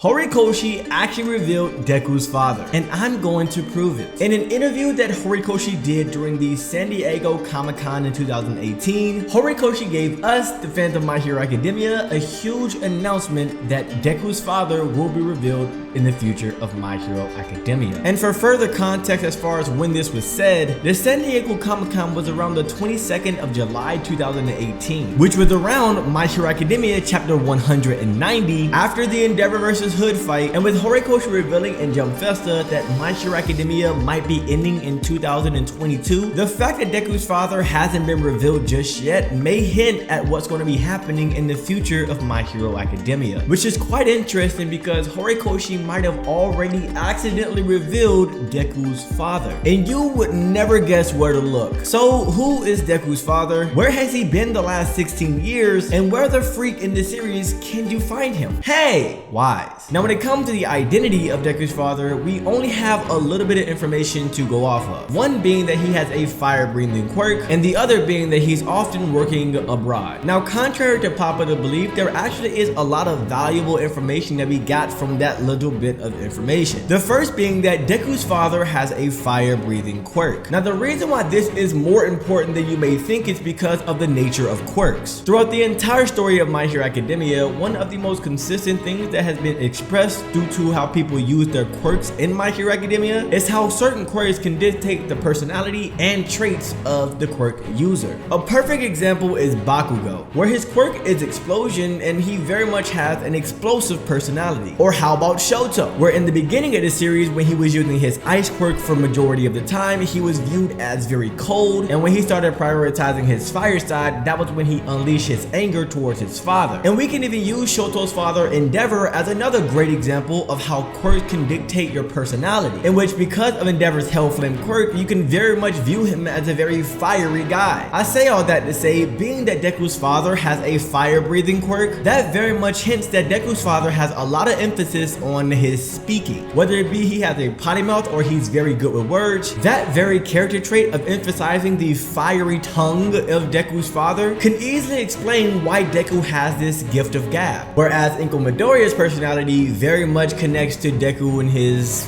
Horikoshi actually revealed Deku's father, and I'm going to prove it. In an interview that Horikoshi did during the San Diego ComiCon in 2018, Horikoshi gave us, the fans of My Hero Academia, a huge announcement that Deku's father will be revealed in the future of My Hero Academia. And for further context as far as when this was said, the San Diego ComiCon was around the 22nd of July 2018, which was around My Hero Academia chapter 190 after the Endeavor vs. Hood fight, and with Horikoshi revealing in Jump Festa that My Hero Academia might be ending in 2022, the fact that Deku's father hasn't been revealed just yet may hint at what's going to be happening in the future of My Hero Academia, which is quite interesting because Horikoshi might have already accidentally revealed Deku's father, and you would never guess where to look. So who is Deku's father? Where has he been the last 16 years? And where the freak in the series can you find him? Hey, wise. Now when it comes to the identity of Deku's father, we only have a little bit of information to go off of. One being that he has a fire-breathing quirk, and the other being that he's often working abroad. Now contrary to popular belief, there actually is a lot of valuable information that we got from that little bit of information. The first being that Deku's father has a fire-breathing quirk. Now the reason why this is more important than you may think is because of the nature of quirks. Throughout the entire story of My Hero Academia, one of the most consistent things that has been expressed due to how people use their quirks in My Hero Academia is how certain quirks can dictate the personality and traits of the quirk user. A perfect example is Bakugo, where his quirk is explosion and he very much has an explosive personality. Or how about Shoto, where in the beginning of the series when he was using his ice quirk for majority of the time, he was viewed as very cold, and when he started prioritizing his fire side, that was when he unleashed his anger towards his father. And we can even use Shoto's father Endeavor as another great example of how quirks can dictate your personality, in which because of Endeavor's Hellflame quirk, you can very much view him as a very fiery guy. I say all that to say, being that Deku's father has a fire-breathing quirk, that very much hints that Deku's father has a lot of emphasis on his speaking. Whether it be he has a potty mouth or he's very good with words, that very character trait of emphasizing the fiery tongue of Deku's father can easily explain why Deku has this gift of gab. Whereas Inko Midoriya's personality very much connects to Deku and his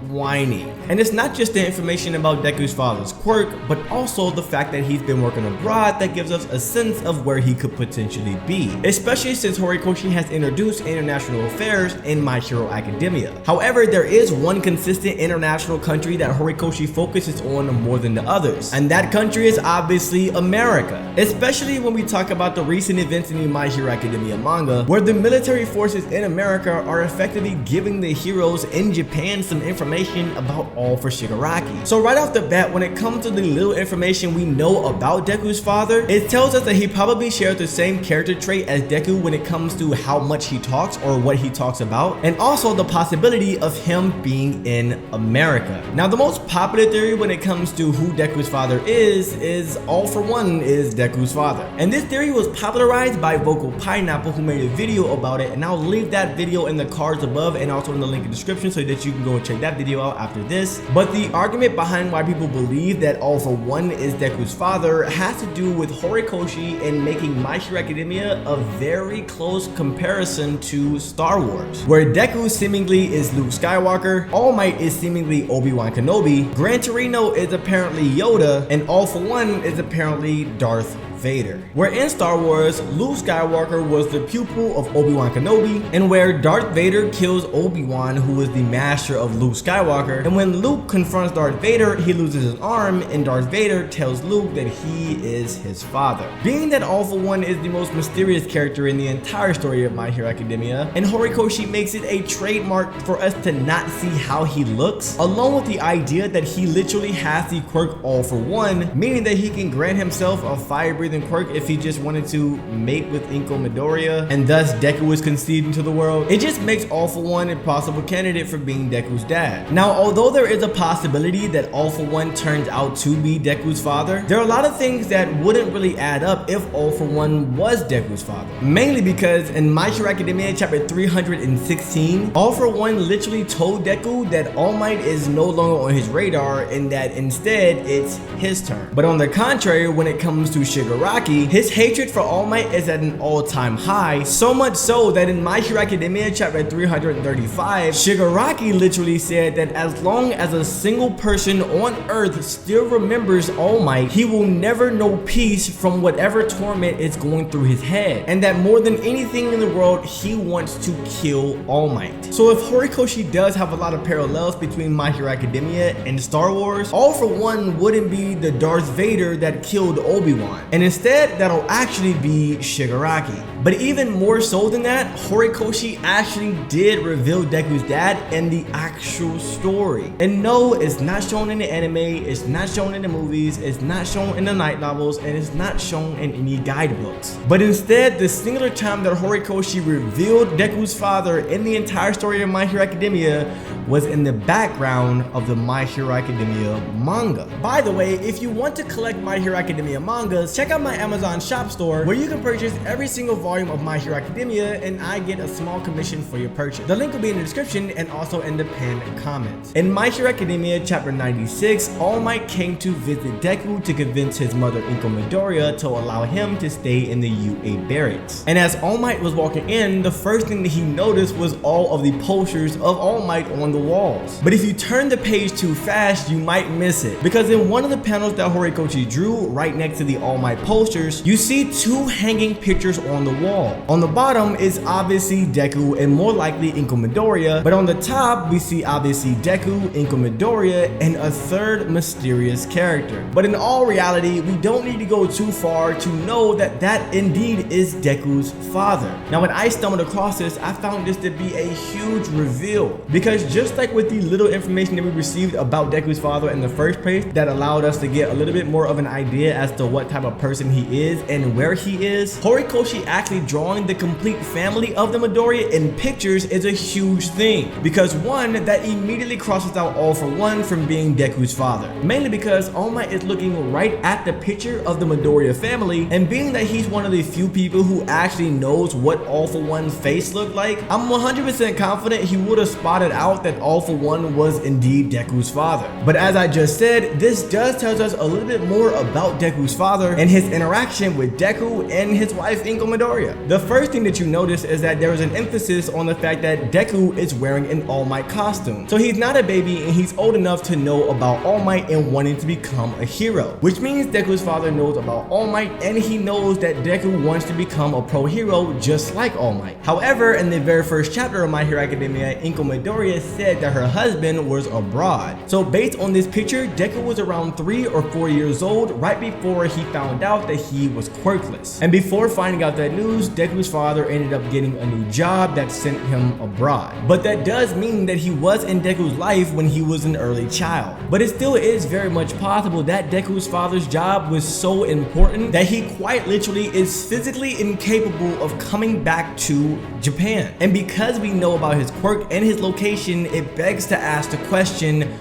whining. And it's not just the information about Deku's father's quirk, but also the fact that he's been working abroad that gives us a sense of where he could potentially be, especially since Horikoshi has introduced international affairs in My Hero Academia. However, there is one consistent international country that Horikoshi focuses on more than the others, and that country is obviously America, especially when we talk about the recent events in the My Hero Academia manga, where the military forces in America are effectively giving the heroes in Japan some information about all for Shigaraki. So right off the bat, when it comes to the little information we know about Deku's father, it tells us that he probably shares the same character trait as Deku when it comes to how much he talks or what he talks about, and also the possibility of him being in America. Now the most popular theory when it comes to who Deku's father is All For One is Deku's father. And this theory was popularized by Vocal Pineapple, who made a video about it, and I'll leave that video in the cards above and also in the link in the description so that you can go and check that video out after this. But the argument behind why people believe that All For One is Deku's father has to do with Horikoshi and making My Hero Academia a very close comparison to Star Wars, where Deku seemingly is Luke Skywalker, All Might is seemingly Obi-Wan Kenobi, Gran Torino is apparently Yoda, and All For One is apparently Darth Vader. Where in Star Wars, Luke Skywalker was the pupil of Obi-Wan Kenobi, and where Darth Vader kills Obi-Wan, who was the master of Luke Skywalker, and when Luke confronts Darth Vader, he loses his arm, and Darth Vader tells Luke that he is his father. Being that All For One is the most mysterious character in the entire story of My Hero Academia, and Horikoshi makes it a trademark for us to not see how he looks, along with the idea that he literally has the quirk All For One, meaning that he can grant himself a fire-breathing quirk if he just wanted to mate with Inko Midoriya, and thus Deku was conceived into the world. It just makes All For One a possible candidate for being Deku's dad. Now, although there is a possibility that All For One turns out to be Deku's father, there are a lot of things that wouldn't really add up if All For One was Deku's father. Mainly because in My Hero Academia chapter 316, All For One literally told Deku that All Might is no longer on his radar and that instead it's his turn. But on the contrary, when it comes to Shigaraki, Shigaraki, his hatred for All Might is at an all-time high, so much so that in My Hero Academia chapter 335, Shigaraki literally said that as long as a single person on Earth still remembers All Might, he will never know peace from whatever torment is going through his head, and that more than anything in the world, he wants to kill All Might. So if Horikoshi does have a lot of parallels between My Hero Academia and Star Wars, All for One wouldn't be the Darth Vader that killed Obi-Wan, and instead that'll actually be Shigaraki. But even more so than that, Horikoshi actually did reveal Deku's dad in the actual story. And no, it's not shown in the anime, it's not shown in the movies, it's not shown in the light novels, and it's not shown in any guidebooks. But instead, the singular time that Horikoshi revealed Deku's father in the entire story of My Hero Academia was in the background of the My Hero Academia manga. By the way, if you want to collect My Hero Academia mangas, check out my Amazon shop store where you can purchase every single volume of My Hero Academia and I get a small commission for your purchase. The link will be in the description and also in the pinned comments. In My Hero Academia chapter 96, All Might came to visit Deku to convince his mother Inko Midoriya to allow him to stay in the UA barracks. And as All Might was walking in, the first thing that he noticed was all of the posters of All Might on the walls. But if you turn the page too fast, you might miss it, because in one of the panels that Horikoshi drew right next to the All Might posters, you see two hanging pictures on the wall. On the bottom is obviously Deku and more likely Inko Midoriya, but on the top we see obviously Deku, Inko Midoriya, and a third mysterious character. But in all reality, we don't need to go too far to know that that indeed is Deku's father. Now when I stumbled across this, I found this to be a huge reveal, because just like with the little information that we received about Deku's father in the first place that allowed us to get a little bit more of an idea as to what type of person he is and where he is, Horikoshi actually drawing the complete family of the Midoriya in pictures is a huge thing, because one, that immediately crosses out All for One from being Deku's father, mainly because All Might is looking right at the picture of the Midoriya family, and being that he's one of the few people who actually knows what All for One's face looked like, I'm 100% confident he would have spotted out that All for One was indeed Deku's father. But as I just said, this does tell us a little bit more about Deku's father and his interaction with Deku and his wife Inko Midoriya. The first thing that you notice is that there is an emphasis on the fact that Deku is wearing an All Might costume. So he's not a baby and he's old enough to know about All Might and wanting to become a hero, which means Deku's father knows about All Might and he knows that Deku wants to become a pro hero just like All Might. However, in the very first chapter of My Hero Academia, Inko Midoriya said that her husband was abroad. So based on this picture, Deku was around 3 or 4 years old right before he found out that he was quirkless. And before finding out that news, Deku's father ended up getting a new job that sent him abroad. But that does mean that he was in Deku's life when he was an early child. But it still is very much possible that Deku's father's job was so important that he quite literally is physically incapable of coming back to Japan. And because we know about his quirk and his location, it begs to ask the question,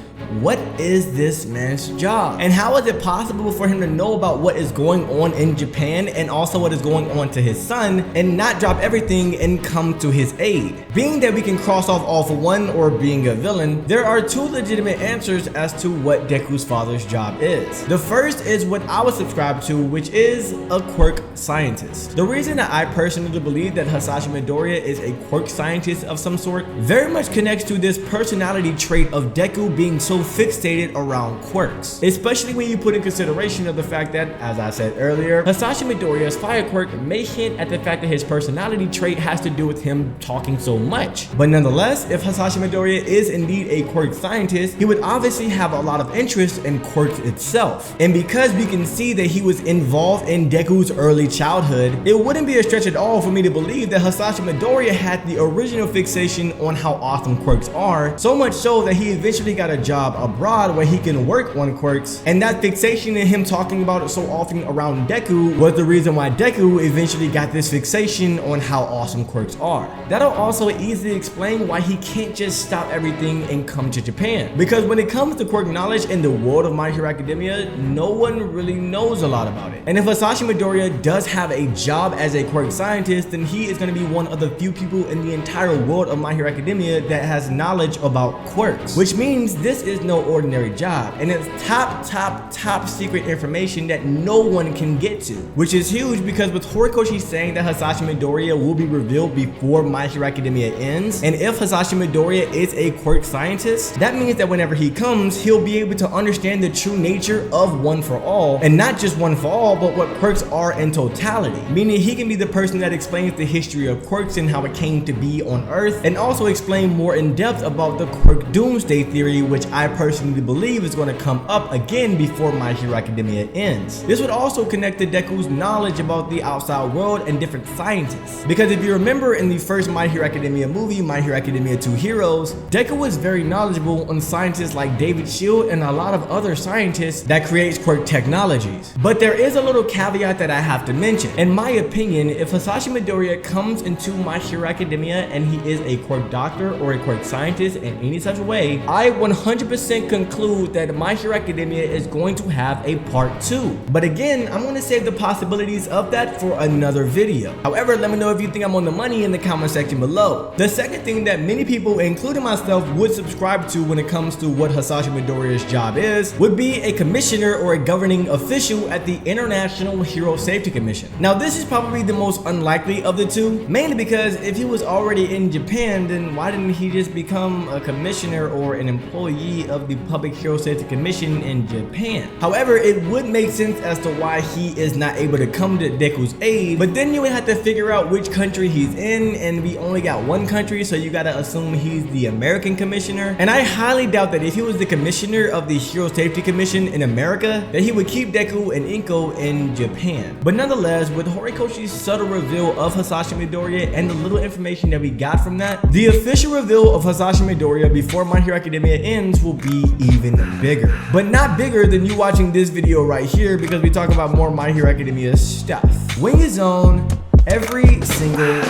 what is this man's job? And how is it possible for him to know about what is going on in Japan and also what is going on to his son and not drop everything and come to his aid? Being that we can cross off All for One or being a villain, there are two legitimate answers as to what Deku's father's job is. The first is what I was subscribed to, which is a quirk scientist. The reason that I personally believe that Hisashi Midoriya is a quirk scientist of some sort very much connects to this personality trait of Deku being so fixated around quirks, especially when you put in consideration of the fact that, as I said earlier, Hisashi Midoriya's fire quirk may hint at the fact that his personality trait has to do with him talking so much. But nonetheless, if Hisashi Midoriya is indeed a quirk scientist, he would obviously have a lot of interest in quirks itself. And because we can see that he was involved in Deku's early childhood, it wouldn't be a stretch at all for me to believe that Hisashi Midoriya had the original fixation on how awesome quirks are, so much so that he eventually got a job abroad where he can work on quirks, and that fixation in him talking about it so often around Deku was the reason why Deku eventually got this fixation on how awesome quirks are. That'll also easily explain why he can't just stop everything and come to Japan, because when it comes to quirk knowledge in the world of My Hero Academia, no one really knows a lot about it. And if Hisashi Midoriya does have a job as a quirk scientist, then he is going to be one of the few people in the entire world of My Hero Academia that has knowledge about quirks, which means this is is no ordinary job, and it's top secret information that no one can get to, which is huge because with Horikoshi saying that Hisashi Midoriya will be revealed before My Hero Academia ends, and if Hisashi Midoriya is a Quirk scientist, that means that whenever he comes, he'll be able to understand the true nature of One for All, and not just One for All, but what quirks are in totality, meaning he can be the person that explains the history of quirks and how it came to be on Earth, and also explain more in depth about the Quirk doomsday theory, which I personally believe is going to come up again before My Hero Academia ends. This would also connect to Deku's knowledge about the outside world and different scientists, because if you remember in the first My Hero Academia movie, My Hero Academia 2 Heroes, Deku was very knowledgeable on scientists like David Shield and a lot of other scientists that creates Quirk technologies. But there is a little caveat that I have to mention. In my opinion, if Hisashi Midoriya comes into My Hero Academia and he is a Quirk doctor or a Quirk scientist in any such way, I 100% conclude that My Hero Academia is going to have a part 2. But again, I'm going to save the possibilities of that for another video. However, let me know if you think I'm on the money in the comment section below. The second thing that many people, including myself, would subscribe to when it comes to what Hisashi Midoriya's job is, would be a commissioner or a governing official at the International Hero Safety Commission. Now, this is probably the most unlikely of the two, mainly because if he was already in Japan, then why didn't he just become a commissioner or an employee of the Public Hero Safety Commission in Japan? However, it would make sense as to why he is not able to come to Deku's aid, but then you would have to figure out which country he's in, and we only got one country, so you gotta assume he's the American commissioner. And I highly doubt that if he was the commissioner of the Hero Safety Commission in America, that he would keep Deku and Inko in Japan. But nonetheless, with Horikoshi's subtle reveal of Hisashi Midoriya and the little information that we got from that, the official reveal of Hisashi Midoriya before My Hero Academia ends will be even bigger. But not bigger than you watching this video right here, because we talk about more My Hero Academia stuff. Wing is on every single